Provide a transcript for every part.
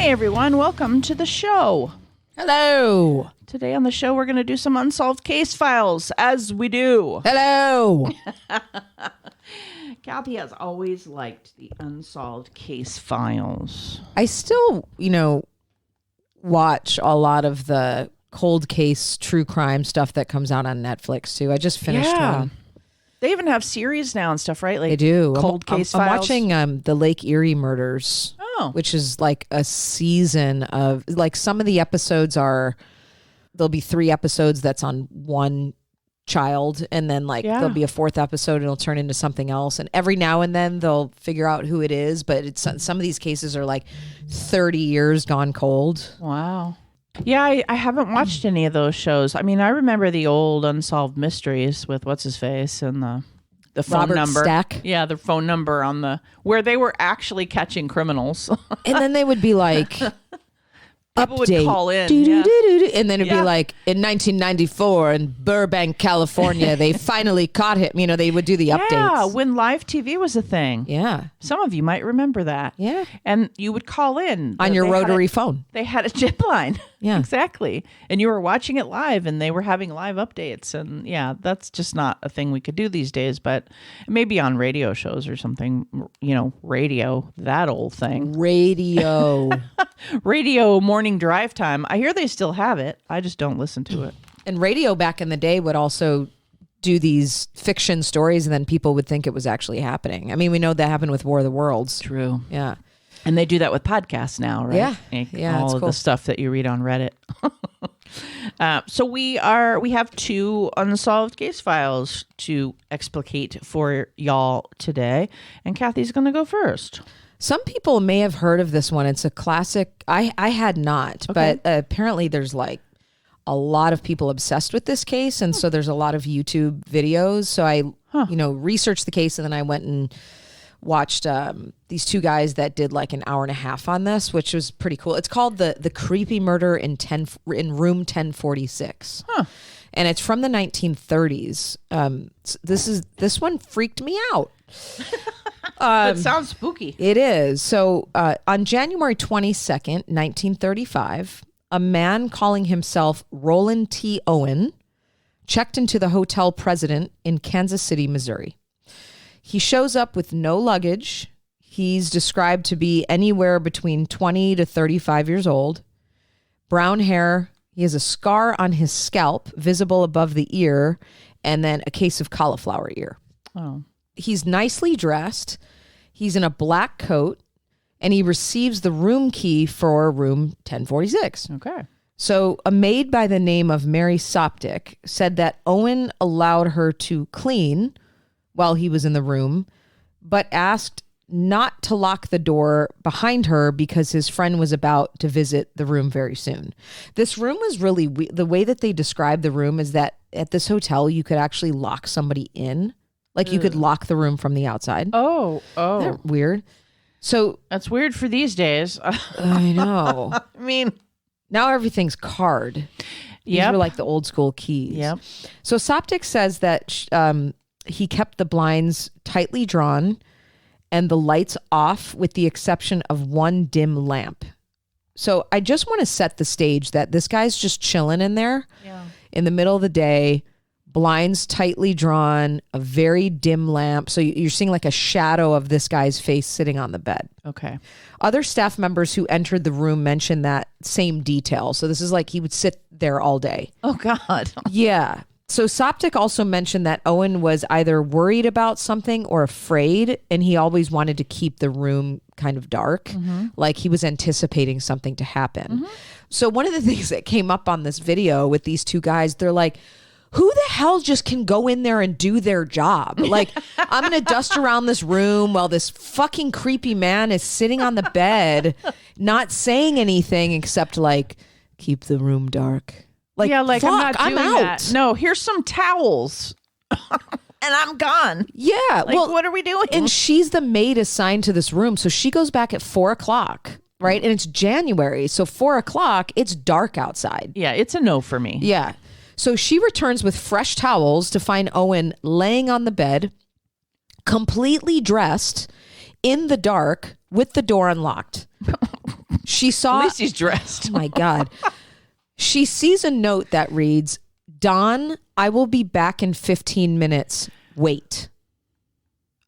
Hey everyone, welcome to the show. Hello. Today on the show, we're going to do some unsolved case files, as we do. Hello. Kathy has always liked the unsolved case files. I still, watch a lot of the cold case true crime stuff that comes out on Netflix too. I just finished one. They even have series now and stuff, right? Like They do. Cold case files. I'm watching the Lake Erie murders, which is like a season of, like, some of the episodes there'll be 3 episodes that's on one child, and then there'll be a 4th episode and it'll turn into something else, and every now and then they'll figure out who it is, but some of these cases are like 30 years gone cold. Wow. Yeah, I haven't watched any of those shows. I mean, I remember the old Unsolved Mysteries with what's-his-face and the phone Robert number. Stack. Yeah, the phone number where they were actually catching criminals. And then they would be like, People update. would call in. And then it'd be like, in 1994 in Burbank, California, they finally caught him. They would do the updates. Yeah, when live TV was a thing. Yeah. Some of you might remember that. Yeah. And you would call in. On your rotary phone. They had a chip line. Yeah. Exactly. And you were watching it live and they were having live updates. And yeah, that's just not a thing we could do these days, but maybe on radio shows or something, radio, that old thing. Radio. Radio morning drive time. I hear they still have it. I just don't listen to it. And radio back in the day would also do these fiction stories, and then people would think it was actually happening. I mean, we know that happened with War of the Worlds. True. Yeah. And they do that with podcasts now, right? Yeah. All of the stuff that you read on Reddit. So we have 2 unsolved case files to explicate for y'all today. And Kathy's going to go first. Some people may have heard of this one. It's a classic. I had not, Okay. but apparently there's like a lot of people obsessed with this case. And so there's a lot of YouTube videos. So I, researched the case, and then I went and watched these 2 guys that did like an hour and a half on this, which was pretty cool. It's called the creepy murder in room 1046. And it's from the 1930s. This one freaked me out. It sounds spooky. It is. So on January 22nd, 1935, a man calling himself Roland T. Owen checked into the hotel President in Kansas City, Missouri. He shows up with no luggage. He's described to be anywhere between 20 to 35 years old. Brown hair. He has a scar on his scalp visible above the ear, and then a case of cauliflower ear. Oh. He's nicely dressed. He's in a black coat, and he receives the room key for room 1046. Okay. So a maid by the name of Mary Soptic said that Owen allowed her to clean while he was in the room, but asked not to lock the door behind her because his friend was about to visit the room very soon. This room was really, the way that they describe the room is that at this hotel, you could actually lock somebody in. Like you could lock the room from the outside. Oh. Isn't that weird? So That's weird for these days. I know. I mean, now everything's card. These Yep. were like the old school keys. Yep. So Soptic says that he kept the blinds tightly drawn and the lights off with the exception of one dim lamp. So I just want to set the stage that this guy's just chilling in there in the middle of the day, blinds tightly drawn, a very dim lamp. So you're seeing like a shadow of this guy's face sitting on the bed. Okay. Other staff members who entered the room mentioned that same detail. So this is like he would sit there all day. Oh, God. Yeah. So Soptic also mentioned that Owen was either worried about something or afraid, and he always wanted to keep the room kind of dark, like he was anticipating something to happen. So one of the things that came up on this video with these 2 guys, they're like, who the hell just can go in there and do their job? Like, I'm going to dust around this room while this fucking creepy man is sitting on the bed, not saying anything except like, keep the room dark. Like, yeah, like, fuck, I'm not doing out. that. No, here's some towels. And I'm gone. Yeah. Like, well, what are we doing? and she's the maid assigned to this room. So she goes back at 4:00, right? And it's January. So 4:00, it's dark outside. Yeah, it's a no for me. Yeah. So she returns with fresh towels to find Owen laying on the bed, completely dressed in the dark with the door unlocked. She saw... At least he's dressed. Oh my God. She sees a note that reads, Don, I will be back in 15 minutes. Wait.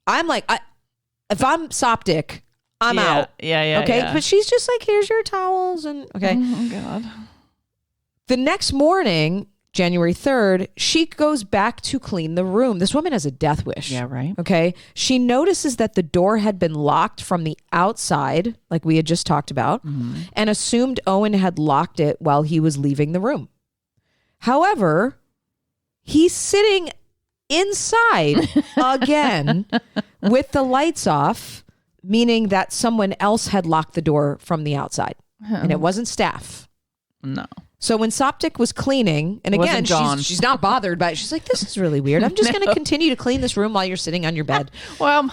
I'm like, if I'm Soptic, I'm out. Yeah. Okay. Yeah. But she's just like, here's your towels. And okay. Oh, God. The next morning, January 3rd, she goes back to clean the room. This woman has a death wish. Yeah, right. Okay. She notices that the door had been locked from the outside, like we had just talked about, and assumed Owen had locked it while he was leaving the room. However, he's sitting inside again with the lights off, meaning that someone else had locked the door from the outside. And it wasn't staff. No. So when Soptic was cleaning, and again, she's not bothered by it. She's like, this is really weird. I'm just going to continue to clean this room while you're sitting on your bed. Well,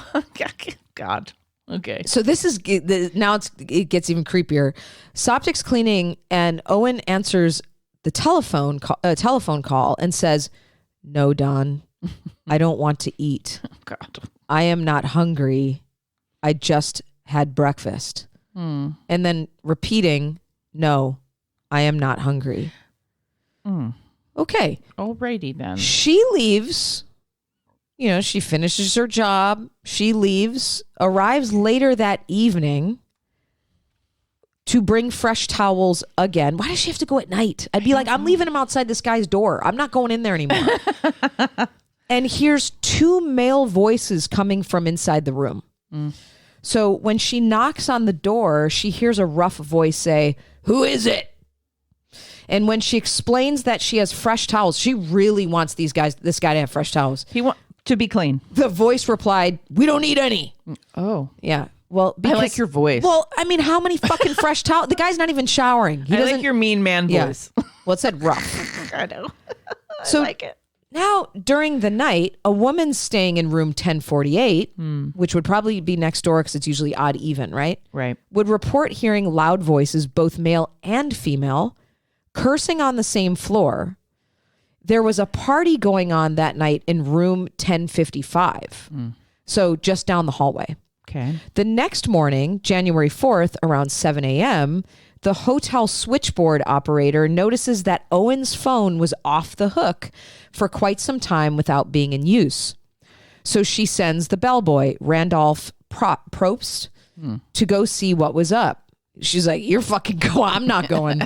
God. Okay. So this is, now it gets even creepier. Soptic's cleaning and Owen answers the telephone call and says, no, Don, I don't want to eat. God. I am not hungry. I just had breakfast. And then repeating, no, I am not hungry. Okay. Alrighty then. She leaves. You know, she finishes her job. She leaves, arrives later that evening to bring fresh towels again. Why does she have to go at night? I'd be like, I'm leaving him outside this guy's door. I'm not going in there anymore. And here's two male voices coming from inside the room. So when she knocks on the door, she hears a rough voice say, who is it? And when she explains that she has fresh towels, she really wants this guy to have fresh towels. He wants to be clean. The voice replied, we don't need any. Oh. Yeah. Well, I like your voice. Well, I mean, how many fucking fresh towels? The guy's not even showering. I like your mean man voice. Well, it said rough. I know. So I like it. Now, during the night, a woman staying in room 1048, which would probably be next door because it's usually odd even, right? Right. Would report hearing loud voices, both male and female, cursing on the same floor. There was a party going on that night in room 1055. So just down the hallway. Okay. The next morning, January 4th, around 7 a.m., the hotel switchboard operator notices that Owen's phone was off the hook for quite some time without being in use. So she sends the bellboy, Randolph Probst, to go see what was up. She's like, you're fucking go. I'm not going.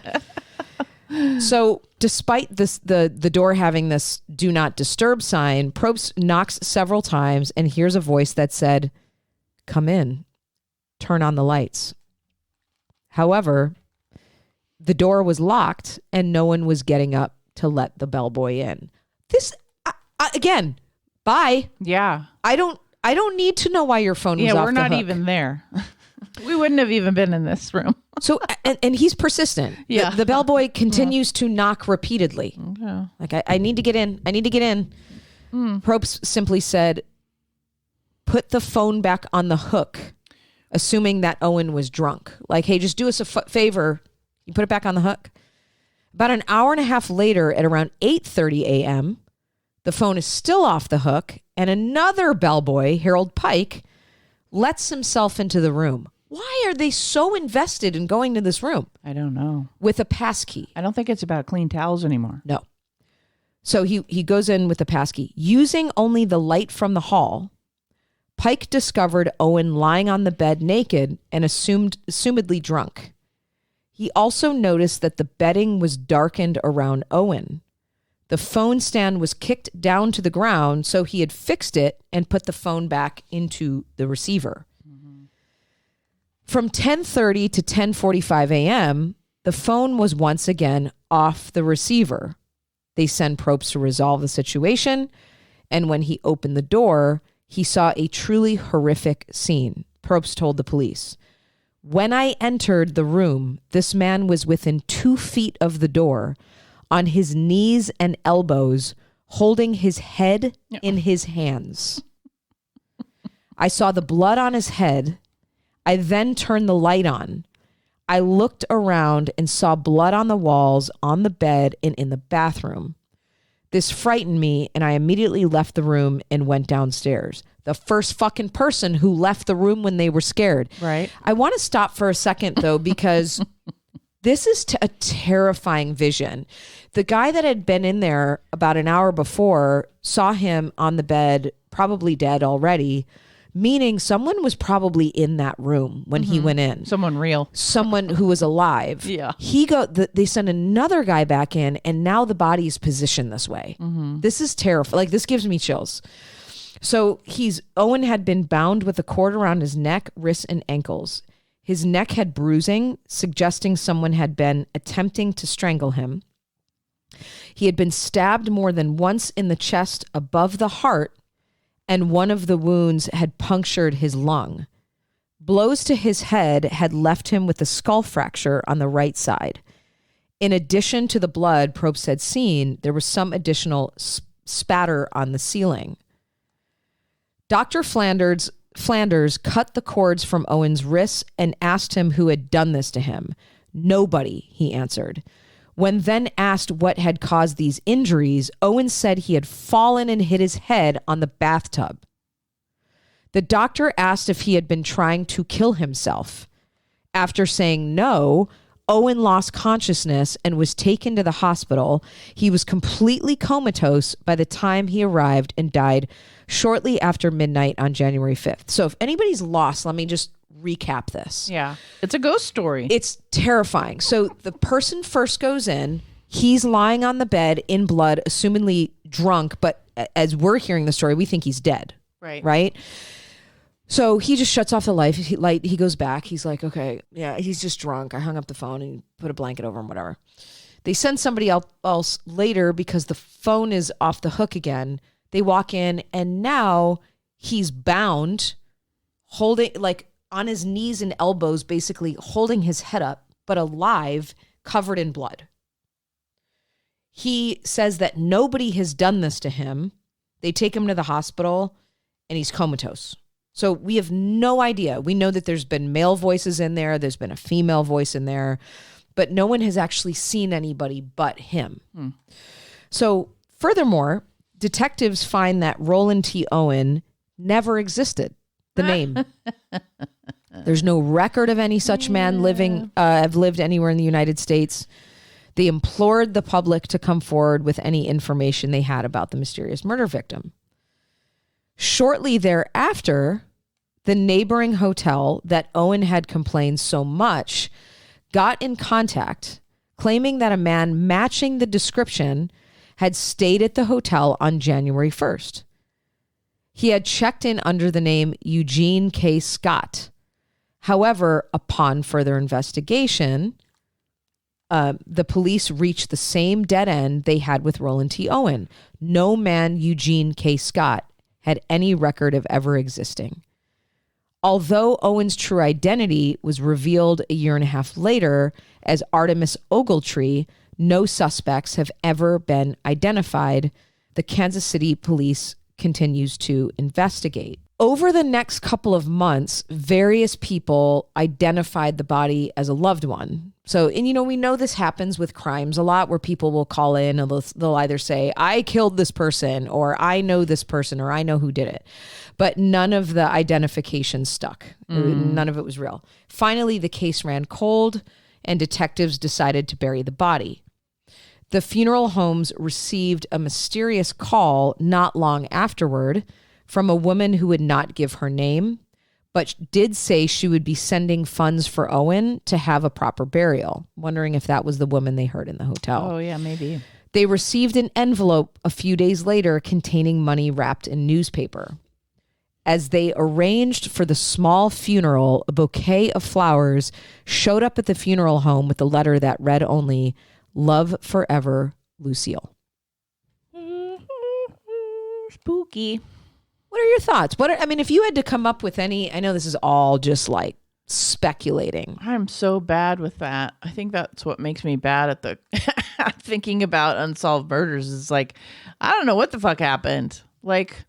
So despite this, the door having this do not disturb sign, Probst knocks several times and hears a voice that said, come in, turn on the lights. However, the door was locked and no one was getting up to let the bellboy in. This, again, bye. Yeah. I don't need to know why your phone was off the hook. Yeah, we're not even there. We wouldn't have even been in this room. So, and he's persistent. Yeah. The bellboy continues to knock repeatedly. Okay. Like, I need to get in. I need to get in. Probst simply said, put the phone back on the hook, assuming that Owen was drunk. Like, hey, just do us a favor. You put it back on the hook. About an hour and a half later, at around 8:30 a.m., the phone is still off the hook, and another bellboy, Harold Pike, lets himself into the room. Why are they so invested in going to this room? I don't know. With a passkey. I don't think it's about clean towels anymore. No. So he goes in with the passkey. Using only the light from the hall, Pike discovered Owen lying on the bed naked and assumedly drunk. He also noticed that the bedding was darkened around Owen. The phone stand was kicked down to the ground, so he had fixed it and put the phone back into the receiver. From 10:30 to 10:45 a.m., the phone was once again off the receiver. They send Probst to resolve the situation, and when he opened the door, he saw a truly horrific scene. Probst told the police, when I entered the room, this man was within 2 feet of the door, on his knees and elbows, holding his head in his hands. I saw the blood on his head. I then turned the light on. I looked around and saw blood on the walls, on the bed, and in the bathroom. This frightened me, and I immediately left the room and went downstairs. The first fucking person who left the room when they were scared. Right. I want to stop for a second, though, because this is a terrifying vision. The guy that had been in there about an hour before saw him on the bed, probably dead already, meaning someone was probably in that room when he went in. Someone real. Someone who was alive. Yeah. They send another guy back in, and now the body is positioned this way. This is terrifying. Like, this gives me chills. So Owen had been bound with a cord around his neck, wrists, and ankles. His neck had bruising, suggesting someone had been attempting to strangle him. He had been stabbed more than once in the chest above the heart, and one of the wounds had punctured his lung. Blows to his head had left him with a skull fracture on the right side. In addition to the blood Probst had seen, there was some additional spatter on the ceiling. Dr. Flanders cut the cords from Owen's wrists and asked him who had done this to him. Nobody, he answered. When then asked what had caused these injuries, Owen said he had fallen and hit his head on the bathtub. The doctor asked if he had been trying to kill himself. After saying no, Owen lost consciousness and was taken to the hospital. He was completely comatose by the time he arrived and died shortly after midnight on January 5th. So if anybody's lost, let me just recap this. Yeah. It's a ghost story. It's terrifying. So the person first goes in, he's lying on the bed in blood, assumingly drunk, but as we're hearing the story, we think he's dead. Right. Right? So he just shuts off the light. He goes back. He's like, okay, yeah, he's just drunk. I hung up the phone and put a blanket over him, whatever. They send somebody else later because the phone is off the hook again. They walk in and now he's bound, holding, like, on his knees and elbows, basically holding his head up, but alive, covered in blood. He says that nobody has done this to him. They take him to the hospital and he's comatose. So we have no idea. We know that there's been male voices in there. There's been a female voice in there, but no one has actually seen anybody but him. So furthermore, detectives find that Roland T. Owen never existed, the name. There's no record of any such man have lived anywhere in the United States. They implored the public to come forward with any information they had about the mysterious murder victim. Shortly thereafter, the neighboring hotel that Owen had complained so much got in contact, claiming that a man matching the description had stayed at the hotel on January 1st. He had checked in under the name Eugene K. Scott. However, upon further investigation, the police reached the same dead end they had with Roland T. Owen. No man Eugene K. Scott had any record of ever existing. Although Owen's true identity was revealed a year and a half later as Artemis Ogletree, no suspects have ever been identified. The Kansas City police continues to investigate. Over the next couple of months, various people identified the body as a loved one. So, and we know this happens with crimes a lot where people will call in and they'll either say, I killed this person, or I know this person, or I know who did it. But none of the identification stuck. None of it was real. Finally, the case ran cold and detectives decided to bury the body. The funeral homes received a mysterious call not long afterward from a woman who would not give her name, but did say she would be sending funds for Owen to have a proper burial. Wondering if that was the woman they heard in the hotel. Oh, yeah, maybe. They received an envelope a few days later containing money wrapped in newspaper. As they arranged for the small funeral, a bouquet of flowers showed up at the funeral home with a letter that read only, "Love forever, Lucille." Spooky. What are your thoughts? If you had to come up with any, I know this is all just like speculating. I'm so bad with that. I think that's what makes me bad at the thinking about unsolved murders is like, I don't know what the fuck happened. Like,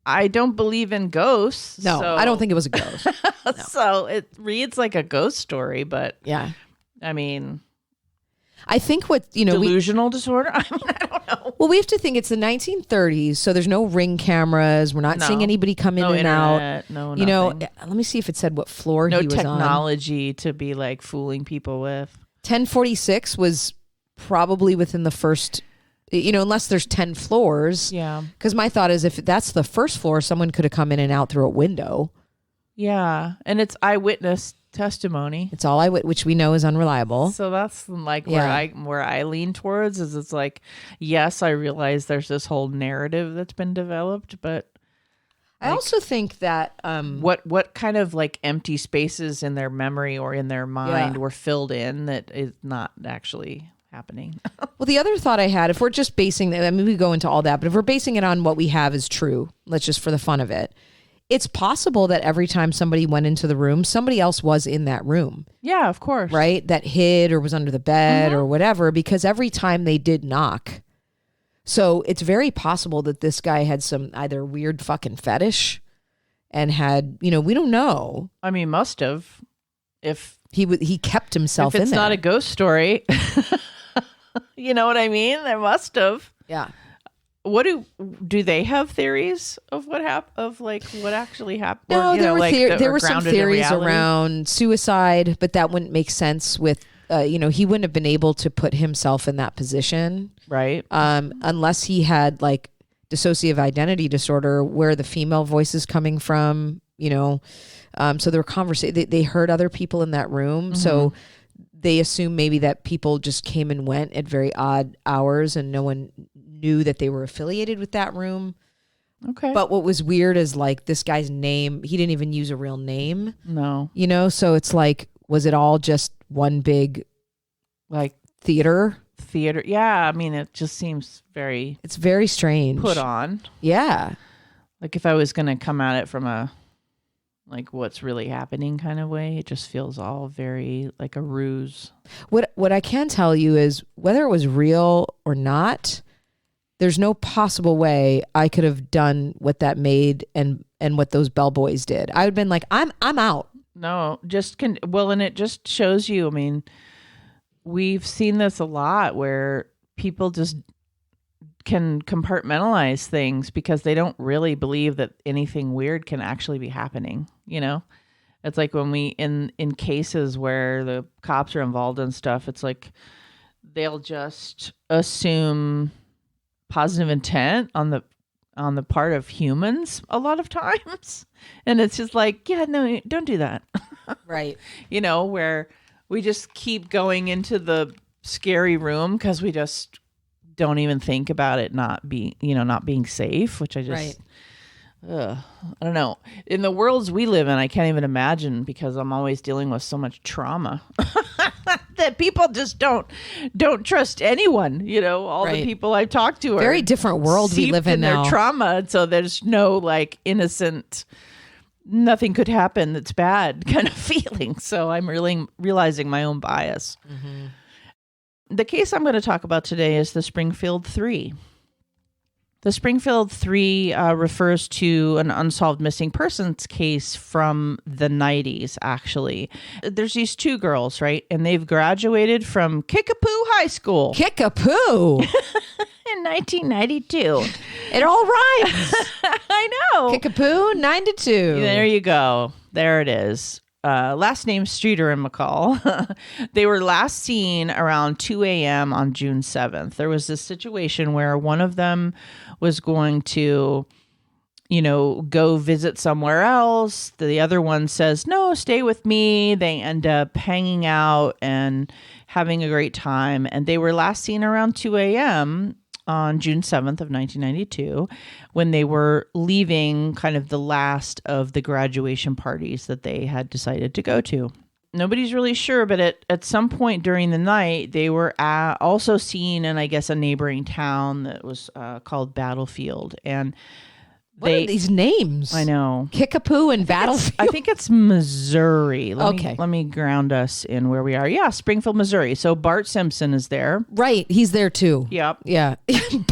I don't believe in ghosts. No, so. I don't think it was a ghost. No. So it reads like a ghost story, but yeah. I mean, I think what, delusional disorder. I mean, I don't know. Well, we have to think it's the 1930s, so there's no ring cameras. We're not seeing anybody come in and out. No, you know, nothing. let me see if it said what floor he was on. No technology to be like fooling people with. 1046 was probably within the first, you know, unless there's 10 floors. Yeah. Because my thought is if that's the first floor, someone could have come in and out through a window. Yeah. And it's eyewitness testimony. It's all which we know is unreliable. So that's like where I lean towards is it's like, yes, I realize there's this whole narrative that's been developed, but I also think that what kind of like empty spaces in their memory or in their mind were filled in that is not actually happening. Well, the other thought I had, if we're just basing that, I mean, we go into all that, but if we're basing it on what we have is true, let's just for the fun of it. It's possible that every time somebody went into the room, somebody else was in that room. Yeah, of course. Right? That hid or was under the bed or whatever, because every time they did knock. So it's very possible that this guy had some either weird fucking fetish and had, you know, we don't know. I mean, must have. If he kept himself in there. If it's not a ghost story, you know what I mean? There must have. Yeah. What do they have theories of what what actually happened? No, or, there were some theories around suicide, but that wouldn't make sense with, you know, he wouldn't have been able to put himself in that position. Right. Unless he had like dissociative identity disorder where the female voice is coming from, you know. So there were they heard other people in that room. So they assume maybe that people just came and went at very odd hours and no one knew that they were affiliated with that room. Okay. But what was weird is like this guy's name, he didn't even use a real name. No. You know, so it's like, was it all just one big like theater? Yeah. I mean, it just seems it's very strange. Put on. Yeah. Like if I was going to come at it from a, like what's really happening kind of way, it just feels all very like a ruse. What I can tell you is whether it was real or not, there's no possible way I could have done what that made and what those bellboys did. I would have been like, I'm out. No, and it just shows you, I mean, we've seen this a lot where people just can compartmentalize things because they don't really believe that anything weird can actually be happening. You know, it's like when we in cases where the cops are involved in stuff, it's like they'll just assume positive intent on the part of humans a lot of times, and it's just like, yeah, no, don't do that. Right. You know, where we just keep going into the scary room because we just don't even think about it not being safe, which I just I don't know. In the worlds we live in, I can't even imagine because I'm always dealing with so much trauma that people just don't trust anyone. You know, all the people I've talked to are very different world we live in now. Their trauma, so there's no like innocent, nothing could happen that's bad kind of feeling. So I'm really realizing my own bias. Mm-hmm. The case I'm going to talk about today is the Springfield 3. The Springfield 3 refers to an unsolved missing persons case from the 90s, actually. There's these two girls, right? And they've graduated from Kickapoo High School. Kickapoo! In 1992. It all rhymes. I know. Kickapoo, 92. There you go. There it is. Last name Streeter and McCall. They were last seen around 2 a.m. on June 7th. There was this situation where one of them was going to, you know, go visit somewhere else. The other one says, no, stay with me. They end up hanging out and having a great time. And they were last seen around 2 a.m. on June 7th of 1992 when they were leaving kind of the last of the graduation parties that they had decided to go to. Nobody's really sure, but at some point during the night, they were also seen in, I guess, a neighboring town that was called Battlefield. And what are these names? I know. Kickapoo and Battlefield? I think it's Missouri. Okay. Let me ground us in where we are. Yeah, Springfield, Missouri. So Bart Simpson is there. Right. He's there too. Yep. Yeah.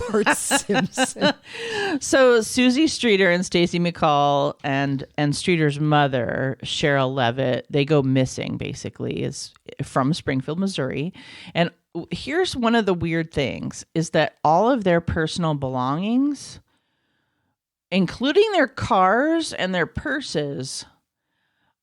Bart Simpson. So Susie Streeter and Stacy McCall and Streeter's mother, Cheryl Levitt, they go missing basically, is from Springfield, Missouri. And here's one of the weird things is that all of their personal belongings, including their cars and their purses,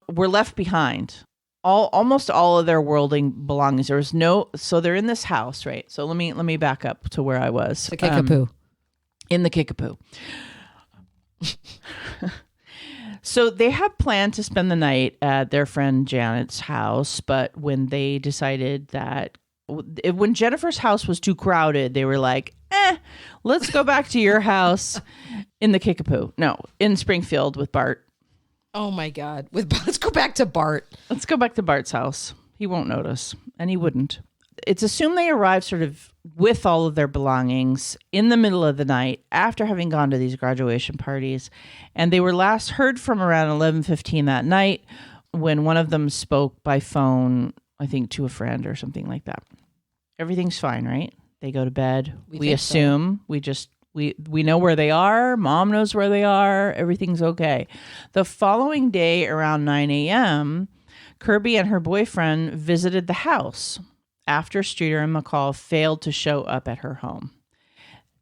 were left behind. Almost all of their worldly belongings. There was no, so they're in this house, right? So let me back up to where I was. The Kickapoo. In the Kickapoo. So they had planned to spend the night at their friend Janet's house, but when they decided that when Jennifer's house was too crowded, they were like, let's go back to your house in the Kickapoo. No, in Springfield with Bart. Oh my God. Let's go back to Bart. Let's go back to Bart's house. He won't notice, and he wouldn't. It's assumed they arrived sort of with all of their belongings in the middle of the night after having gone to these graduation parties. And they were last heard from around 11:15 that night when one of them spoke by phone, I think, to a friend or something like that. Everything's fine, right? They go to bed. We assume. So. We know where they are. Mom knows where they are. Everything's okay. The following day around 9 a.m., Kirby and her boyfriend visited the house after Streeter and McCall failed to show up at her home.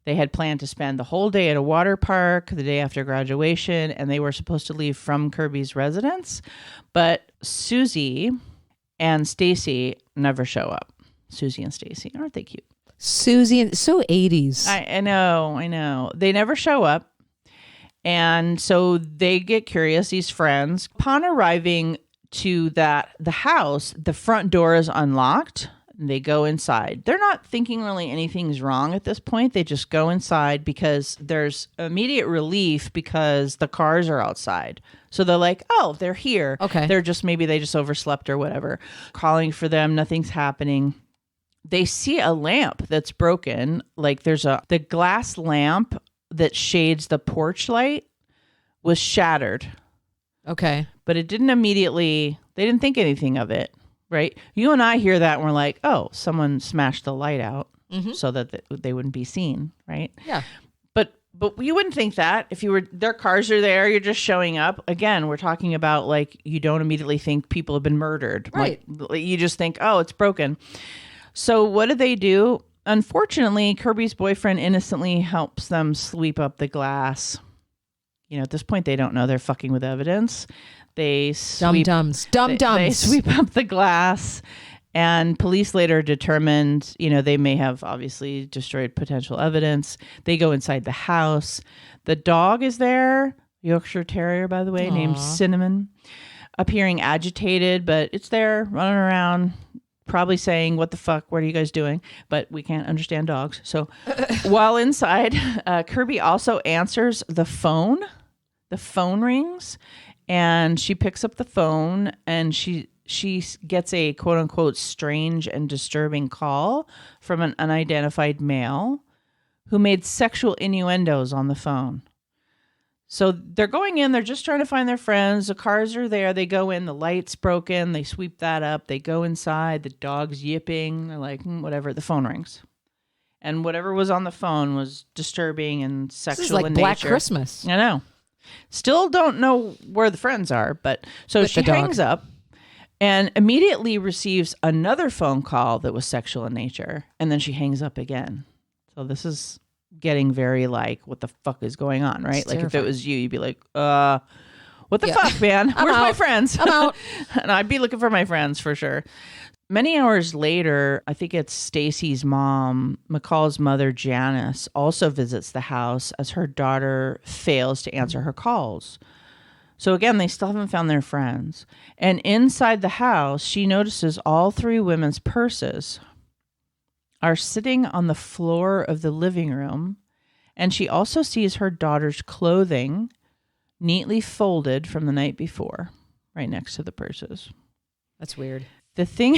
They had planned to spend the whole day at a water park the day after graduation, and they were supposed to leave from Kirby's residence. But Susie and Stacy never show up. Susie and Stacy, aren't they cute? Susie, and so 80s. I know. They never show up. And so they get curious, these friends. Upon arriving to the house, the front door is unlocked. They go inside. They're not thinking really anything's wrong at this point. They just go inside because there's immediate relief because the cars are outside. So they're like, oh, they're here. Okay. Maybe they just overslept or whatever. Calling for them. Nothing's happening. They see a lamp that's broken. Like the glass lamp that shades the porch light was shattered. Okay. But it didn't they didn't think anything of it, right? You and I hear that and we're like, oh, someone smashed the light out so that they wouldn't be seen, right? Yeah. But you wouldn't think that if their cars are there, you're just showing up. Again, we're talking about like, you don't immediately think people have been murdered. Right. Like, you just think, oh, it's broken. So what do? Unfortunately, Kirby's boyfriend innocently helps them sweep up the glass. At this point, they don't know they're fucking with evidence. They Dum-dums. They sweep up the glass, and police later determined, they may have obviously destroyed potential evidence. They go inside the house. The dog is there, Yorkshire Terrier, by the way, named Cinnamon, appearing agitated, but it's there, running around, probably saying, what the fuck, what are you guys doing? But we can't understand dogs. So while inside, Kirby also answers the phone. The phone rings, and she picks up the phone, and she gets a quote unquote strange and disturbing call from an unidentified male who made sexual innuendos on the phone. So they're going in, they're just trying to find their friends. The cars are there. They go in, the light's broken. They sweep that up. They go inside. The dog's yipping. They're like, whatever. The phone rings. And whatever was on the phone was disturbing and sexual this is like in Black nature. Christmas. I know. Still don't know where the friends are, but so With she the dog. hangs up and immediately receives another phone call that was sexual in nature. And then she hangs up again. So this is getting very like, what the fuck is going on, right? It's like terrifying. if it was you, you'd be like, what the fuck, man? Where's my friends? I'm out. And I'd be looking for my friends for sure. Many hours later, I think it's Stacy's mom, McCall's mother, Janice, also visits the house as her daughter fails to answer her calls. So again, they still haven't found their friends. And inside the house, she notices all three women's purses are sitting on the floor of the living room. And she also sees her daughter's clothing neatly folded from the night before, right next to the purses. That's weird. The thing,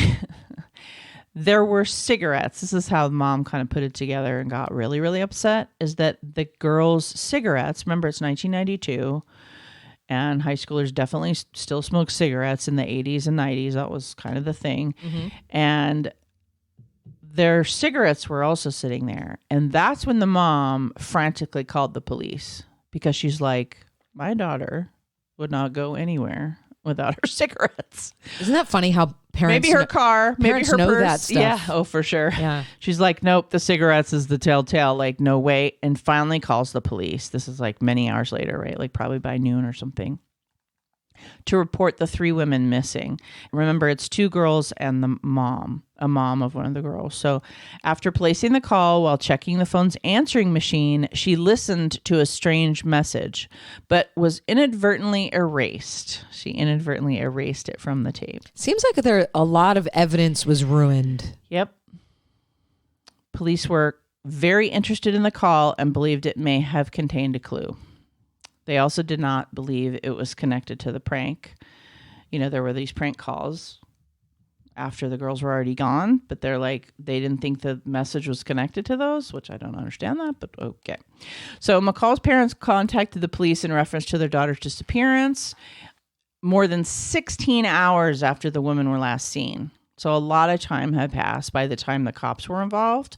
there were cigarettes. This is how mom kind of put it together and got really, really upset, is that the girls' cigarettes, remember it's 1992, and high schoolers definitely still smoke cigarettes in the 80s and 90s. That was kind of the thing. Mm-hmm. And their cigarettes were also sitting there. And that's when the mom frantically called the police because she's like, my daughter would not go anywhere without her cigarettes. Isn't that funny how parents. Maybe her car. Maybe parents her know purse. that stuff. Yeah. Oh, for sure. Yeah. She's like, nope, the cigarettes is the telltale. Like, no way. And finally calls the police. This is like many hours later, right? Like probably by noon or something. To report the 3 women missing. Remember, it's 2 girls and a mom of one of the girls. So after placing the call while checking the phone's answering machine, she listened to a strange message, but was inadvertently erased. She inadvertently erased it from the tape. Seems like a lot of evidence was ruined. Yep. Police were very interested in the call and believed it may have contained a clue. They also did not believe it was connected to the prank. You know, there were these prank calls after the girls were already gone, but they didn't think the message was connected to those, which I don't understand that, but okay. So McCall's parents contacted the police in reference to their daughter's disappearance more than 16 hours after the women were last seen. So a lot of time had passed by the time the cops were involved.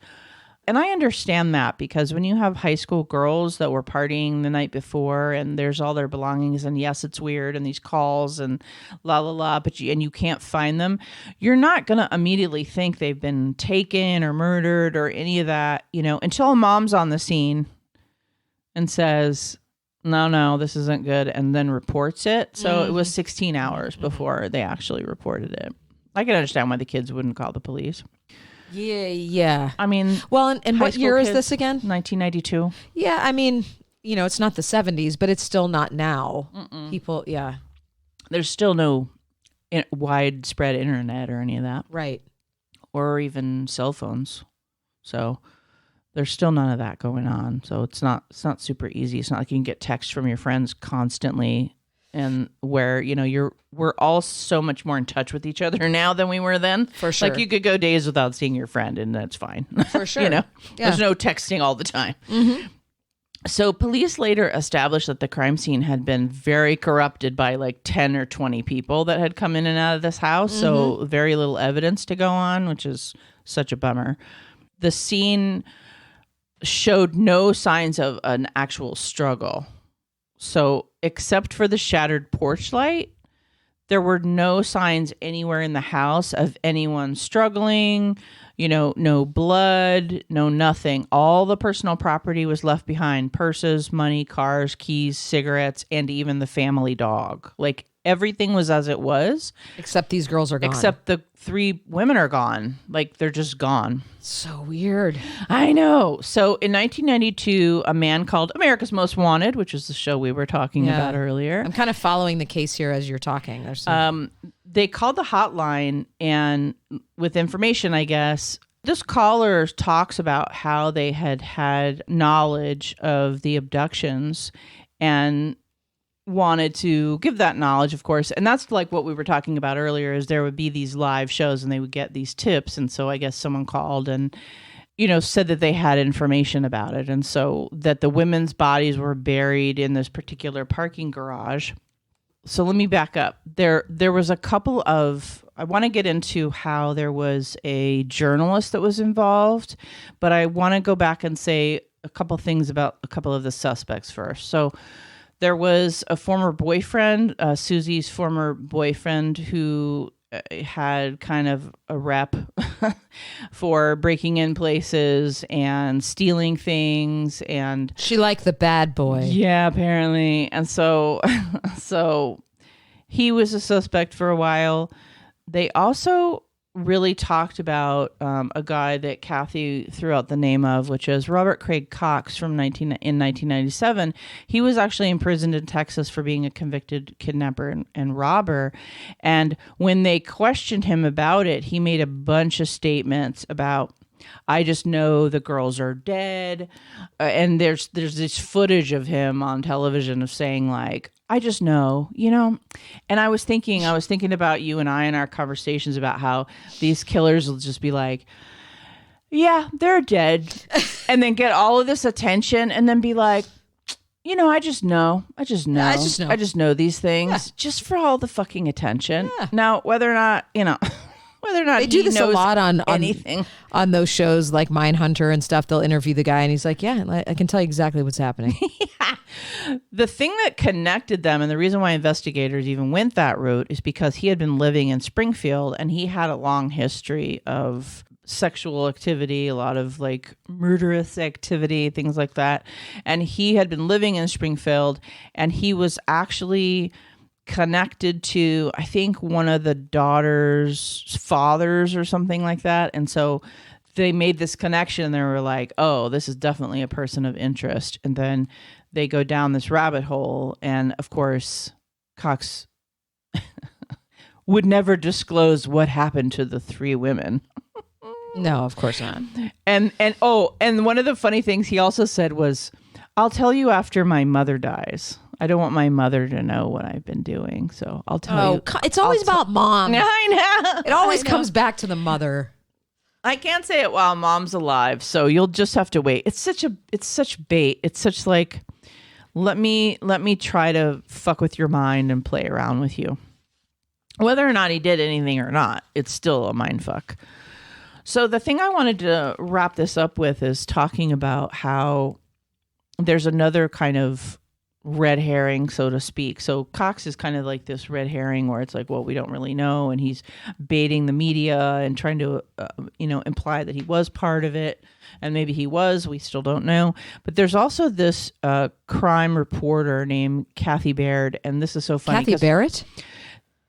And I understand that because when you have high school girls that were partying the night before and there's all their belongings and yes, it's weird and these calls and la la la, but you can't find them, you're not going to immediately think they've been taken or murdered or any of that, until a mom's on the scene and says, no, this isn't good, and then reports it. So it was 16 hours before they actually reported it. I can understand why the kids wouldn't call the police. Yeah. I mean, well, and what year is kids, this again? 1992. Yeah, I mean, it's not the 70s, but it's still not now. People, yeah. There's still no widespread internet or any of that. Right. Or even cell phones. So there's still none of that going on. So it's not super easy. It's not like you can get texts from your friends constantly. And where, we're all so much more in touch with each other now than we were then. For sure. Like you could go days without seeing your friend and that's fine. For sure. Yeah. There's no texting all the time. Mm-hmm. So police later established that the crime scene had been very corrupted by like 10 or 20 people that had come in and out of this house. Mm-hmm. So very little evidence to go on, which is such a bummer. The scene showed no signs of an actual struggle. So except for the shattered porch light, there were no signs anywhere in the house of anyone struggling, no blood, no nothing. All the personal property was left behind: purses, money, cars, keys, cigarettes, and even the family dog. Like everything was as it was. Except these girls are gone. Except the 3 women are gone. Like they're just gone. So weird. I know. So in 1992, a man called America's Most Wanted, which is the show we were talking about earlier. I'm kind of following the case here as you're talking. They called the hotline and with information, I guess. This caller talks about how they had knowledge of the abductions and wanted to give that knowledge, of course. And that's like what we were talking about earlier, is there would be these live shows and they would get these tips. And so I guess someone called and, said that they had information about it. And so that the women's bodies were buried in this particular parking garage. So let me back up. There was a couple of, I want to get into how there was a journalist that was involved, but I want to go back and say a couple things about a couple of the suspects first. So there was a former boyfriend, Susie's former boyfriend, who had kind of a rep for breaking in places and stealing things. And she liked the bad boy. Yeah, apparently. And so he was a suspect for a while. They also really talked about a guy that Kathy threw out the name of, which is Robert Craig Cox in 1997. He was actually imprisoned in Texas for being a convicted kidnapper and robber. And when they questioned him about it, he made a bunch of statements about, I just know the girls are dead. And there's this footage of him on television of saying like, I just know, and I was thinking about you and I in our conversations about how these killers will just be like, yeah, they're dead. And then get all of this attention and then be like, I just know these things just for all the fucking attention. Yeah. Now, whether or not, whether or not They do this a lot on anything on those shows like Mindhunter and stuff. They'll interview the guy and he's like, yeah, I can tell you exactly what's happening. The thing that connected them, and the reason why investigators even went that route, is because he had been living in Springfield and he had a long history of sexual activity, a lot of like murderous activity, things like that. And he had been living in Springfield, and he was actually connected to, I think, one of the daughter's fathers or something like that. And so they made this connection and they were like, oh, this is definitely a person of interest. And then they go down this rabbit hole. And of course, Cox would never disclose what happened to the 3 women. No, of course not. And one of the funny things he also said was, I'll tell you after my mother dies. I don't want my mother to know what I've been doing, so I'll tell you. It's always about mom. I know. It always comes back to the mother. I can't say it while mom's alive, so you'll just have to wait. It's such bait. It's such like, let me try to fuck with your mind and play around with you. Whether or not he did anything or not, it's still a mind fuck. So the thing I wanted to wrap this up with is talking about how there's another kind of red herring, so to speak. So Cox is kind of like this red herring where it's like, well, we don't really know. And he's baiting the media and trying to, imply that he was part of it. And maybe he was, we still don't know. But there's also this crime reporter named Kathy Baird. And this is so funny. Kathy Barrett?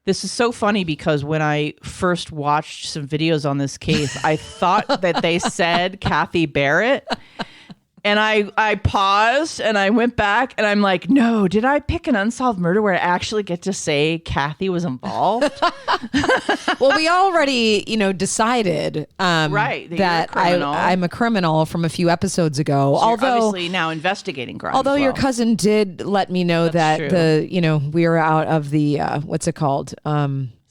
This is so funny because when I first watched some videos on this case, I thought that they said Kathy Barrett. And I paused and I went back and I'm like, no, did I pick an unsolved murder where I actually get to say Kathy was involved? Well, we already, decided right, that I'm a criminal from a few episodes ago. So although you're obviously now investigating crime. Although your cousin did let me know that we are out of the what's it called?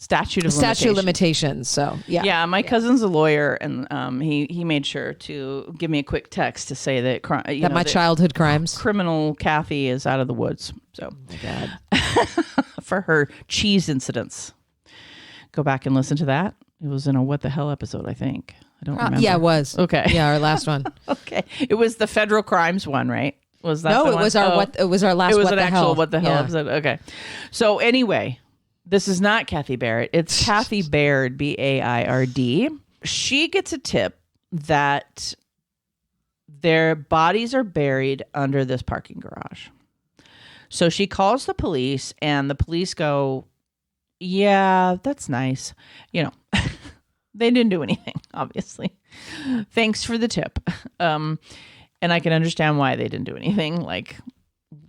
Statute of limitations. So yeah, my cousin's a lawyer, and he made sure to give me a quick text to say that my childhood crimes, criminal Kathy is out of the woods. So, oh my God. For her cheese incidents, go back and listen to that. It was in a What the Hell episode, I think. I don't remember. Yeah, it was. Okay, yeah, our last one. Okay, it was the federal crimes one, right? Was that no? The it one? was our what? It was our last. It was what an the actual hell. What the Hell episode. Okay, so anyway. This is not Kathy Barrett. It's Kathy Baird, Baird. She gets a tip that their bodies are buried under this parking garage. So she calls the police, and the police go, yeah, that's nice. They didn't do anything, obviously. Thanks for the tip. And I can understand why they didn't do anything. Like,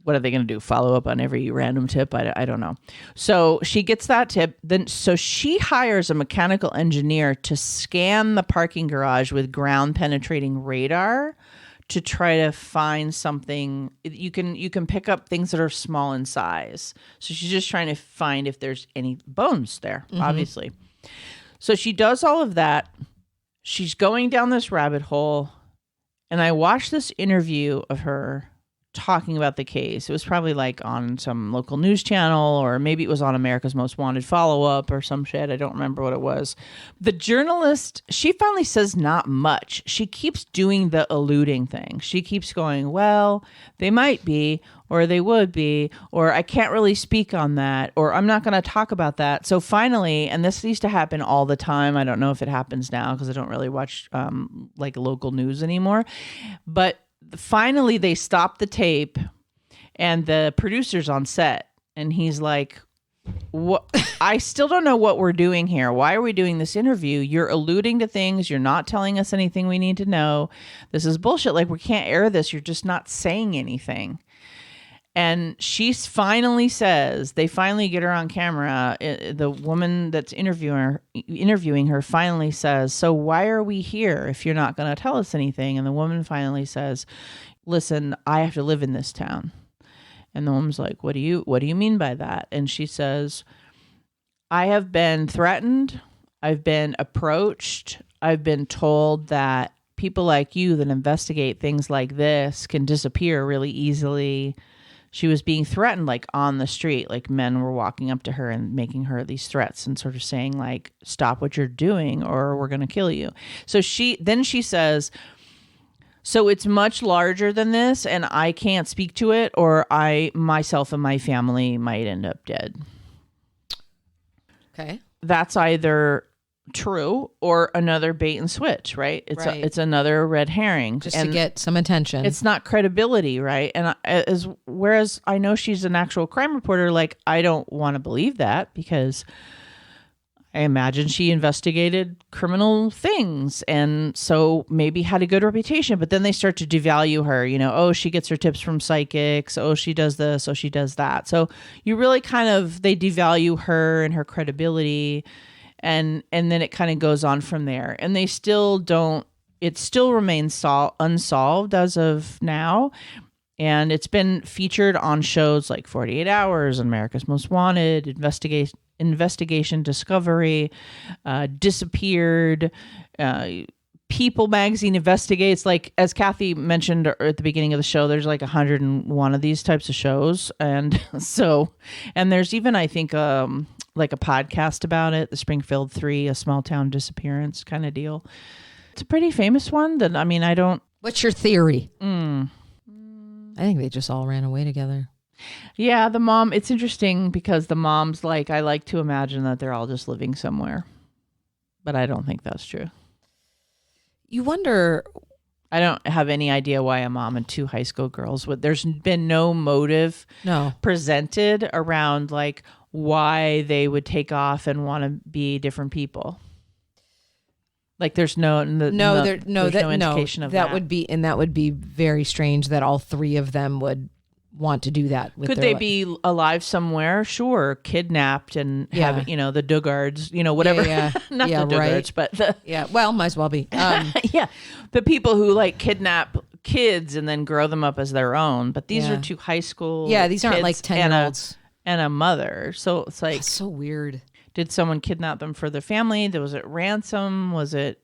what are they going to do? Follow up on every random tip? I don't know. So she gets that tip. So she hires a mechanical engineer to scan the parking garage with ground penetrating radar to try to find something. You can pick up things that are small in size. So she's just trying to find if there's any bones there, obviously. So she does all of that. She's going down this rabbit hole. And I watched this interview of her talking about the case. It was probably like on some local news channel, or maybe it was on America's Most Wanted follow-up or some shit. I don't remember what it was. The journalist, she finally says not much. She keeps doing the alluding thing. She keeps going, well, they might be, or they would be, or I can't really speak on that, or I'm not going to talk about that. So finally, and this used to happen all the time. I don't know if it happens now because I don't really watch like local news anymore. But finally, they stopped the tape, and the producer's on set, and he's like, "What? I still don't know what we're doing here. Why are we doing this interview? You're alluding to things. You're not telling us anything we need to know. This is bullshit. Like, we can't air this. You're just not saying anything." And she finally says, they finally get her on camera. The woman that's interviewing her finally says, "So why are we here if you're not going to tell us anything?" And the woman finally says, "Listen, I have to live in this town." And the woman's like, what do you mean by that? And she says, "I have been threatened. I've been approached. I've been told that people like you that investigate things like this can disappear really easily. she was being threatened, like on the street, like men were walking up to her and making her these threats and sort of saying like, stop what you're doing or we're going to kill you. So she says, so it's much larger than this and I can't speak to it, or I myself and my family might end up dead. Okay. That's either true or another bait and switch, right? It's another red herring just to get some attention. It's not credibility, right? And whereas I know she's an actual crime reporter, like I don't want to believe that, because I imagine she investigated criminal things and so maybe had a good reputation, but then they start to devalue her, oh, she gets her tips from psychics, oh, she does this, oh, she does that. So you really they devalue her and her credibility, and then it kind of goes on from there. And they still don't, it still remains unsolved as of now. And it's been featured on shows like 48 Hours, America's Most Wanted, Investigation Discovery, Disappeared, People Magazine Investigates. Like, as Kathy mentioned at the beginning of the show, there's like 101 of these types of shows. And and there's even, I think, like a podcast about it, the Springfield 3, a small town disappearance kind of deal. It's a pretty famous one that, I don't... What's your theory? I think they just all ran away together. Yeah, the mom, it's interesting because the mom's like, I like to imagine that they're all just living somewhere. But I don't think that's true. You wonder... I don't have any idea why a mom and two high school girls would... There's been no motive presented around like why they would take off and want to be different people. Like there's no indication of that. That would be very strange that all three of them would want to do that. Could they be alive somewhere? Sure. Kidnapped and have, the Duggards, whatever. Yeah. Not the Duggards, but well, might as well be. Yeah. The people who like kidnap kids and then grow them up as their own. But these are two high school. Yeah. These aren't like 10-year-olds. And a mother. So it's like. That's so weird. Did someone kidnap them for their family? Was it ransom? Was it,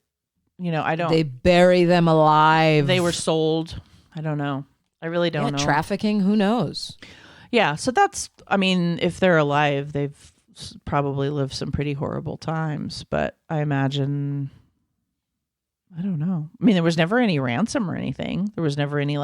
I don't. They bury them alive. They were sold. I don't know. I really don't know. Trafficking, who knows? Yeah, so that's, if they're alive, they've probably lived some pretty horrible times, but I imagine, I don't know. There was never any ransom or anything. There was never any,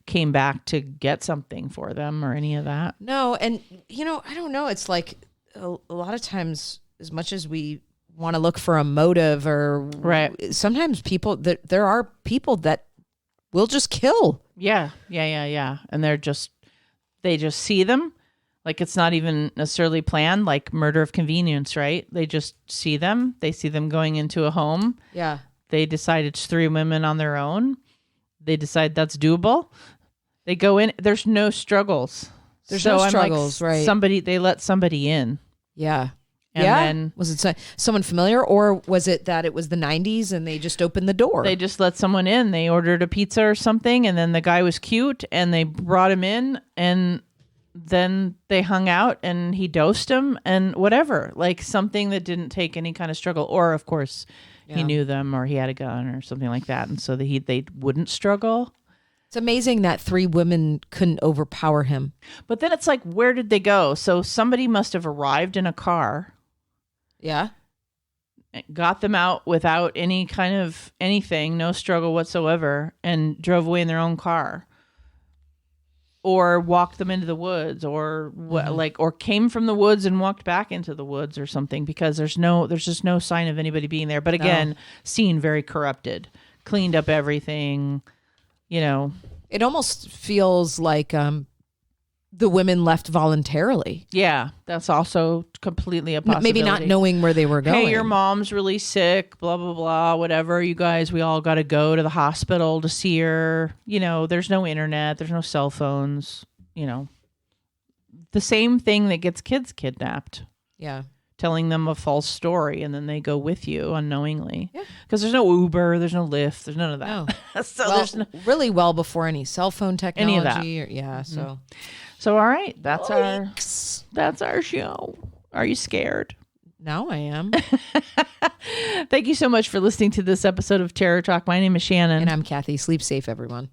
came back to get something for them or any of that. No, and, I don't know. It's like a lot of times, as much as we want to look for a motive or... Right. Sometimes there are people that will just kill. Yeah. And they just see them. Like it's not even necessarily planned, like murder of convenience, right? They just see them. They see them going into a home. Yeah. They decide it's three women on their own. They decide that's doable. They go in. There's no struggles. There's no struggles, right? They let somebody in. Yeah. And then was it someone familiar, or was it that it was the 90s and they just opened the door? They just let someone in. They ordered a pizza or something, and then the guy was cute, and they brought him in, and then they hung out, and he dosed him, and whatever, like something that didn't take any kind of struggle. Or, of course, he knew them, or he had a gun, or something like that, and so they wouldn't struggle. It's amazing that three women couldn't overpower him. But then it's like, where did they go? So somebody must have arrived in a car. Yeah. Got them out without any kind of anything, no struggle whatsoever, and drove away in their own car. Or walked them into the woods, or or came from the woods and walked back into the woods or something, because there's just no sign of anybody being there. But again, scene very corrupted, cleaned up everything, It almost feels like the women left voluntarily. Yeah, that's also completely a possibility. Maybe not knowing where they were going. Hey, your mom's really sick, blah, blah, blah, whatever. You guys, we all got to go to the hospital to see her. There's no internet. There's no cell phones. The same thing that gets kids kidnapped. Yeah. Telling them a false story, and then they go with you unknowingly. Yeah. Because there's no Uber, there's no Lyft, there's none of that. No. So there's really well before any cell phone technology. Any of that. So all right, that's our show. Are you scared? Now I am. Thank you so much for listening to this episode of Terror Talk. My name is Shannon. And I'm Kathy. Sleep safe, everyone.